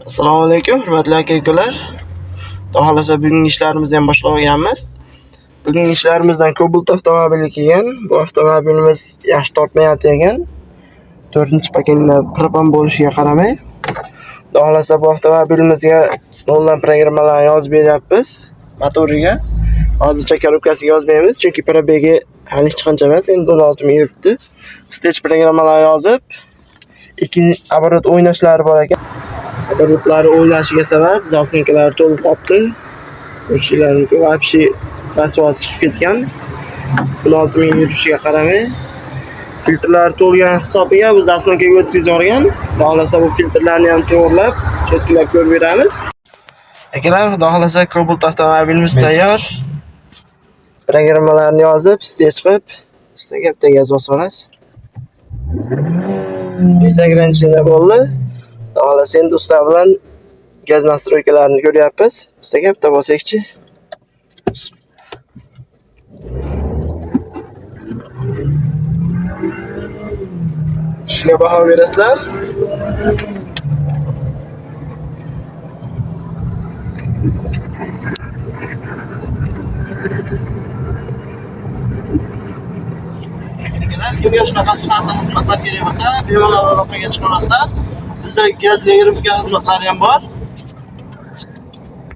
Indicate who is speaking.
Speaker 1: Assalomu alaykum, hurmatli aka-ukalar. Xudo xolasa bugungi ishlarimizni ham boshlab olganmiz. Bugungi ishlarimizdan Cobalt avtomobili kelgan. Bu avtomobilimiz yaxshi tortmayapti ekan. 4-paketda propan bo'lishiga qaramay, xudo xolasa bu avtomobilimizga noldan programmalarni yozib beryapmiz motoriga. Hozircha korobkasiga yozmaymiz, chunki probegi hali hech qancha emas, endi 16 ming yuribdi. Stage programmalarni yozib, ikkinchi оборот o'ynashlari bor ekan. Оборотлari o'ylashiga sabab zaslonkalari to'lib qolibdi. O'shalarning вообще rasvosi chiqib ketgan. 16 ming yurishiga qaramay, filtrlari to'lgan hisobiga bu zaslonkaga o'tkazib yuborgan. Xudo xolasa bu filtrlarni ham to'g'rilab, chetkilab ko'rib beramiz. Akalar, xudo xolasa Cobalt avtomobilimiz tayyor. Programmalarni yozib, stage qilib, gapda gaz bosib olasiz. Bezagranchilari bo'ldi. Xudo xolasa endi usta bilan gaz nastroykalarini ko'ryapmiz. Bizga gapda bosaylikchi. Shunga baho berasizlar. Kimga shunaqa sifatli xizmatlar kerak bo'lsa, bemalol aloqaga chiqasizlar. Bizda gaz verifikatsiya xizmatlari ham bor.